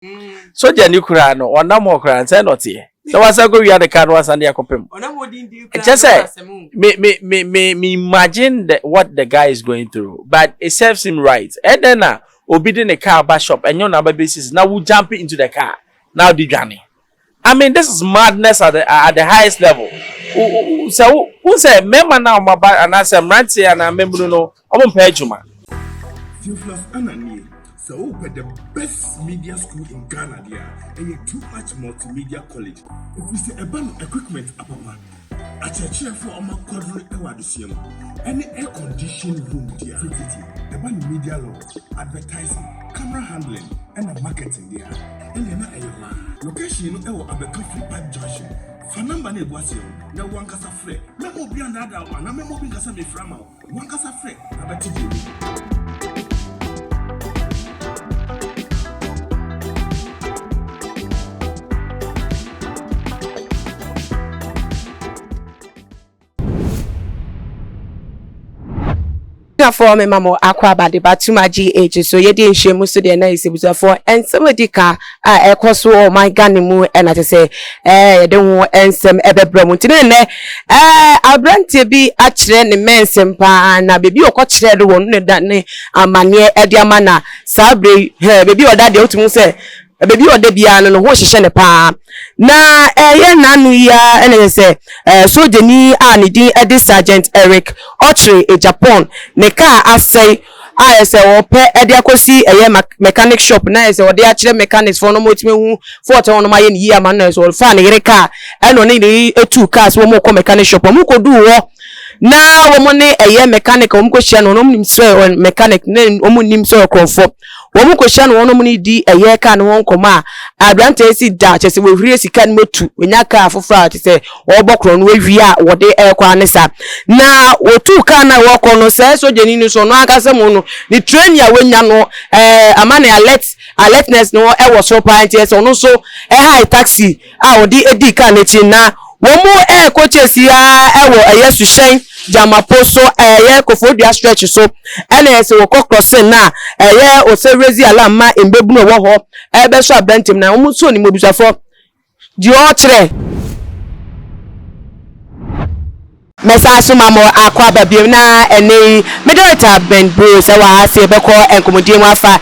So the new Kurano or no more Kuran say not here. So was I go we had the card was and the acopim. Just say me imagine what the guy is going through, but it serves him right. And then obedient a car back shop and your number basis now we jump into the car. Now the journey. I mean this is madness at the highest level. So who say member now my bad and I say Ranty and I remember no I'm page man. So we're the best media school in Ghana there, and you too much multimedia college. If we say about equipment, apapa, a church for our quadruple ewadisium, any air conditioned room there, about media law, advertising, camera handling, and marketing there, and then location our Abeka Pipe Junction. Fanamba ne Guasio, no one casa free, no more beyond that one, no more being Casa Frama, one casa free, about to do. For me, Mamma, Aquaba, the Batuma GH, so you didn't shame most of the nice for and somebody car, I coso my ganimu, and I say, don't want and some ever bromontine. I brand to be actually immense and pan, a baby or coach red one that name, a mania, Ediamana, Sabri, baby or daddy, to say. Baby or Debian and wash a pa. Na nanu ya and say, so the knee and the Sergeant Eric Autry in Japan. Neka I say, I say, or pay Ediacosi a mechanic shop nice or the actual mechanics for no motive for on my year manners or funny car and only the 2 cars one more mechanic shop. Muko do now money a year mechanic question on so mechanic name omunim so comfort. Womu question one money di a year can one comma. I grant AC Dutch as we really can move to when ya car for Friday say or background we via what they air quanessa. Now or 2 can I walk on so Janino so no casamono. The train ya when ya no a man alertness no I was so pioneers or no so a high taxi. I would di can it na. Womu coaches ya a yes to shine. Jamaposo kofodia stretch so NS wo crossing na o se raise alarm ma embebu no wo ho be so abentim na omu so ni mobusafo di o kire mesa so mamo akwa babiem na ene medota ben bro se wa ase be ko enkomodie mu afa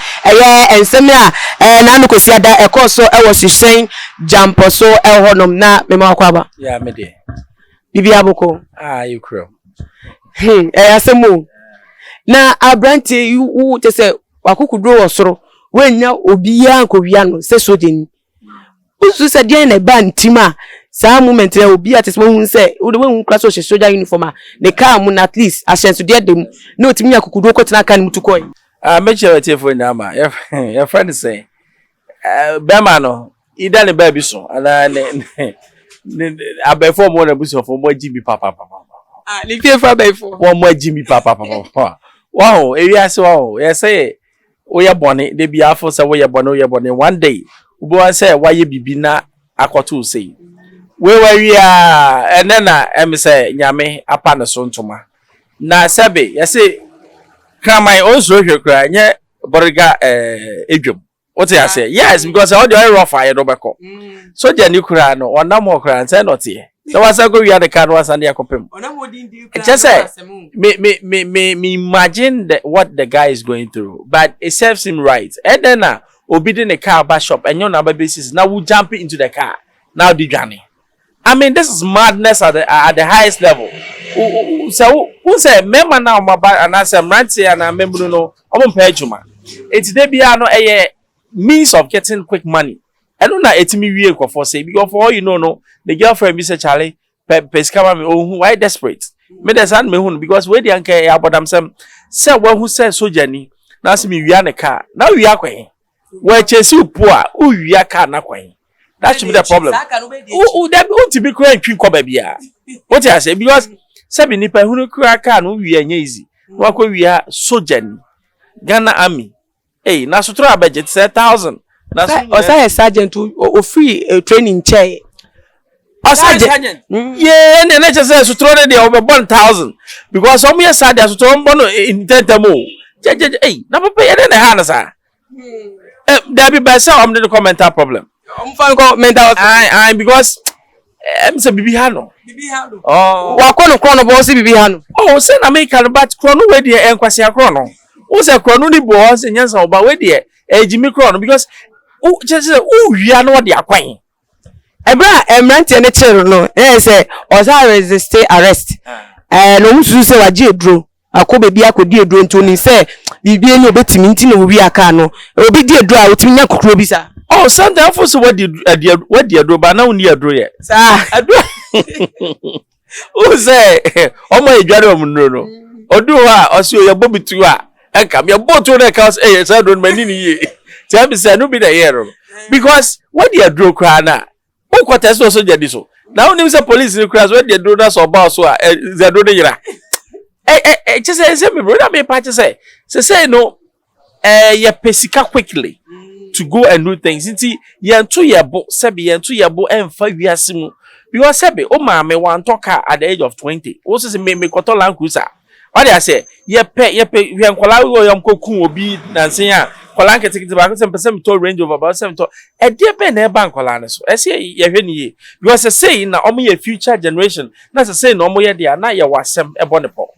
ensem a na nukosi ada ekoso wo hihyen jamposo honom na mema akwa ba ya me de bibi aboko you crow asemu na abranti wu te se wakukudro osoro wenya obiya nkowia no se so deni usu se dia na ba ntima sa moment na obiya te se hu se wo de hu class o soja uniform ne car mu na at least asenso de dem na otimi yakukudro ko tena kan mutukoi make sure te for nyama your friend say bema no ida ne ba bi so ana ne abefo mo na buso for mo GB papa Lift for by for one more Jimmy papa. Wow, yes, wow, yes, say, we are bonnet, they be after say we are bonnet one day. Ubo say, why you be na aquatu say. Where we are, and then I say, Yame, upon the son to ma. Na sabe, yes, say, come my own social cry, yeah, Boriga, Idrum. What I say? Yes, because all the rough fire, Robacco. So the new crown or no more crowns, and not here. So was I go we had the card was and the acopim. Just say me imagine what the guy is going through, but it serves him right. And then obedient a car back shop and your number basis now we jump into the car. Now the journey. I mean this is madness at the highest level. So who say member now my bad and I say Ranty and I remember no I'm page man. It's there be a means of getting quick money. I don't know it's me real for say because for all you know the girlfriend be say Charlie pescama me oh why desperate me dey send me hun because we dey anke about them say one who say soldier ni na say me wia ne car now we akwen we chase you poor who wia car na kwen that should be the problem who that who to be crying twin ko ba bia what I say because say be nipa hunu kura car no wia nya easy wa ko wia soldier ni Ghana army na so try budget 1000 or say a sergeant or free training chair. Or sergeant. Yeah, and the natches says to throw the over 1,000 because some years sergeants to throw in 10 more. Hey, never pay any harness. There be by some the commenter problem. Mental. I because I'm say bibi hano. Oh. Wa kono krono bo si bibi hano. Oh, say na make can but krono we dey enkwase akrono. Wo say krono ni bo say nyansa oba we dey ejimi krono because just say wia no dey akwan. Ebra emrante ne chero no. Say oza resist arrest. No musu say waje edro. Akobe bi akodi edro ntoni say bibi eni obetimi nti no wi aka no. Obi di edro a otimi nya kokro bi sa. Oh, sometimes for so what the adro ba na uni adro ye. Sir. Adro. Who say omo edware omunro no. Odu ha o se oye bobitu a enka me botu na ka say say adro mani ni ye. Tell me say no be the year because what the adro kra na. O kwata so jadi so. Now nim say police ni kra so what the adro na so ba so a the adro dey yira. Just say me brother me party say no ye pesika quickly. To go and do things. Inti yentu yebo sebi yentu yebo emfa wiase mu because sebi o ma me wan talker at the age of 20. O se me koto Land Cruiser. What they say ye pe hwen kwala wo yam kokun obi nansen a kwala nketekete ba ko se pese me to Range Rover ba se me to e de be na e ban kwala ne so e se ye hwe ni ye because say na omo ye future generation na say na omo ye dia na ye wasem e bo ne po.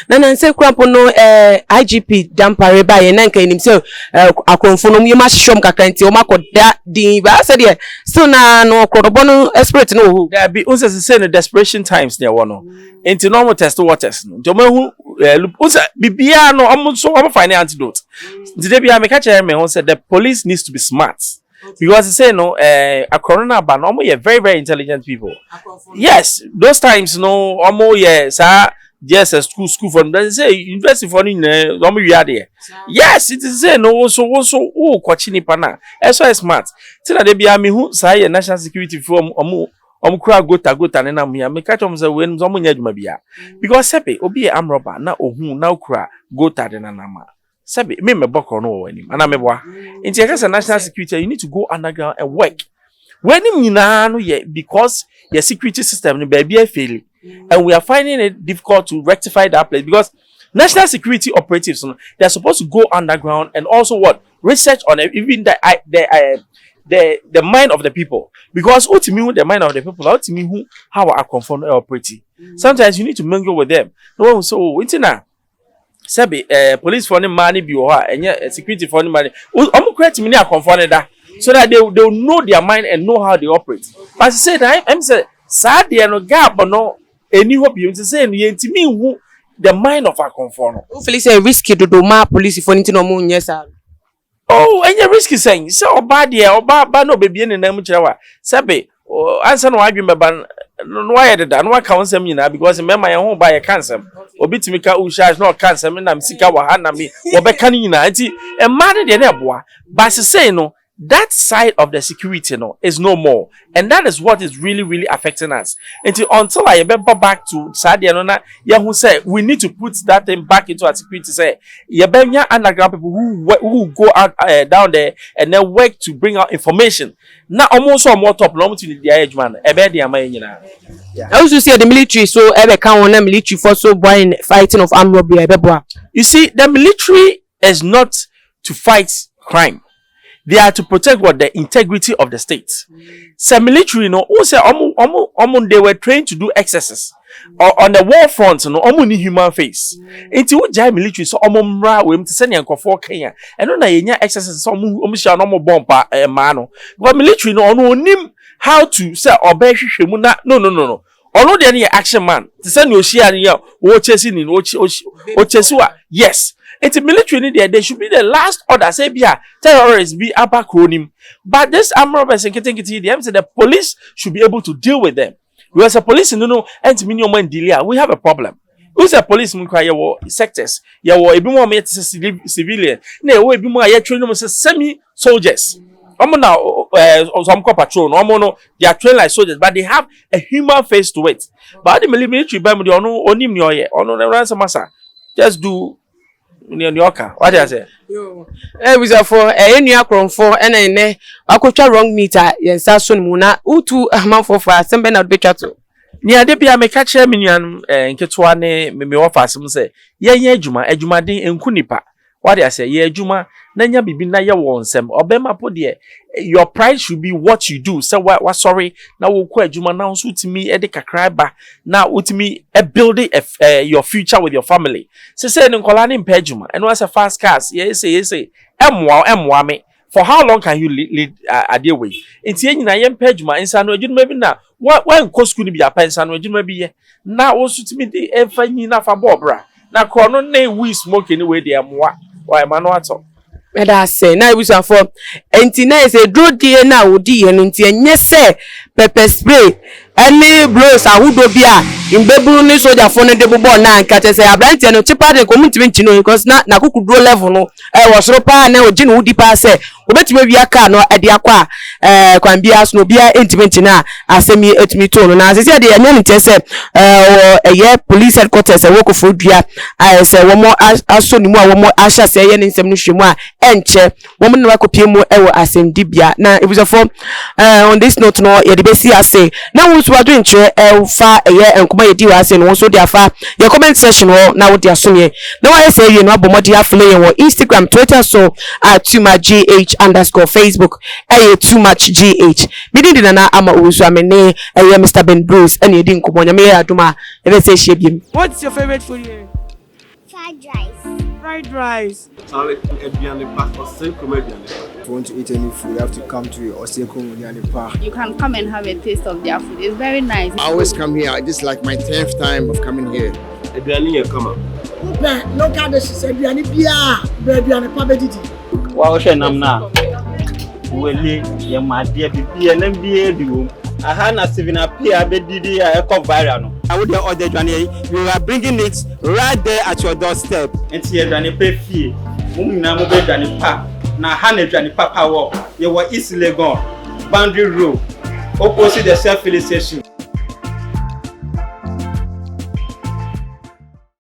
Na say krampo no IGP Dampare ba ye na nka nim say akonfo no yema hwehwom kakra nti o makoda din ba say de still na no krodobo no expert no there be unse say no desperation times near one no enti no mo test waters no jo mahu unse bibia no omo so omo find antidote nti de bia me ka chere me won say the police needs to be smart. Because say no, a corona ban, omo ye very very intelligent people. Yes, those times no, omo ye sa yes a school for them. They say university for ni omo we are there. Yes, it is say no so kwachini pana. So smart. Till na dey be me who say national security for omo kura gota ne na me me catch omo say we omo nya adwuma bia. Because sepe obi e amroba na ohun na kura gota de na nama. Sabi me boko no wani ana meboa nti ekasa national security you need to go underground and work when nyina no ye because your security system no baby e fail and we are finding it difficult to rectify that place because national security operatives no, they are supposed to go underground and also what research on even the mind of the people because ultimately the mind of the people ultimately how are conform operating sometimes you need to mingle with them no one so intina Sabi police for any money be or and security for any money. Create me near confounded that so that they'll know their mind and know how they operate. But I said I'm say sad there no gap but no any hope you to say me who the mind of our conform. Hopefully say risky to do my police for anything no more yes sir. Oh and you risky saying so bad there or bad no baby in name chawa. Sabi answer no argument ban no why did that no account some you because remember my home buy a cancer. Obi timika u charge no cancer me na msika wa ha na me obeka ni nyina nti e made de na boa but say no that side of the security no is no more and that is what is really affecting us until I remember back to Sadia no na ya who say we need to put that thing back into our security say ya benya underground people who go out down there and then work to bring out information na almost more top no to the age man e be dey amay nyina. I also see the military so ebe kan won military for so boy fighting of armed robbery ebe. You see the military is not to fight crime. They are to protect what the integrity of the state. Some military, no, who say they were trained to do excesses or on the war front, no, ni human face. Into what jai military so mra we to send yanko for Kenya. And no na yenya excesses so shall no bomba mano. But military no nim how to say obey shimuna no. Ono de any action man. To send you share here, o chasing in o chesua. Yes. It's a military there. They should be the last order. Say, yeah, terrorists be upper cronim. But this armed robbers and getting the police should be able to deal with them. Because the police, no, and minimum delay. We have a problem. Who's a policeman cry your sectors? You will be more civilian. No, we be more training semi soldiers. Now, some patrol. No, they are trained like soldiers, but they have a human face to it. But the military, the ransom massa. Just do. New Yorker, what do I say? We are for New York for and I could try wrong meter. Yes, that's soon Muna. Utu a month for fast, some ben out be chatto. Near the Pia make catch minion and Ketwane, me offer some say, Juma, Ejuma din and Kunipa. What I say, yeah, Juma, Nanya Bibi na ya won sem, Obema po de, your pride should be what you do. So what sorry, now we'll quit Juma now suit me edika craba, now with me a building your future with your family. Say Nkolani in Pejuma, and what's a fast cast, yes, say, M1 me. For how long can you lead a dear way? It's in a young Pejuma in San Roger, maybe now. What one cost could be a pen San Roger, maybe now also to me the every enough a bobra. Now, Corona, we smoke anyway, dear moi. Why, man, what's up? And I say, now we are for Antina is a good dear now, dear, and yes, sir, pepper spray. Any blows I would be in Babuni soldier for the Bobon and catches a branch and a chipper and commitment, you know, because not Naku do level. No, I was so pa now, Jin would pass. But maybe a car no at the aqua, can be as no beer intimate na, as send me at me tone. And as I said, the anonymity said, a year police headquarters, a work of food, I say one more as soon more, one more asha say, and in some nushima, and chair, woman like a PMO, as in Dibia. Now it was a form on this note, no, the best I say. Now, we are doing far a year and come here and also their far your comment section or now what they are saying. Now I say you know about your flame or Instagram, Twitter, so too much GH _ Facebook, too much GH. Meaning that I'm a Mr. Ben Bruce and you didn't come on your mayor Duma. What's your favorite food here? Fried rice. Fried rice. If you want to eat any food, you have to come to Osekum Park. You can come and have a taste of their food. It's very nice. I always come here. This is like my 10th time of coming here. Wow, Shenamna. Well, my dear BB and MBA. I had a 7 appear, Bedidi, a cup viral. I would order Johnny. You are bringing it right there at your doorstep. And see a Johnny pay fee. Mumina Johnny Park. Now, Hannah Johnny Papa walk. You were easily gone. Boundary road. Opposite the self-filling station.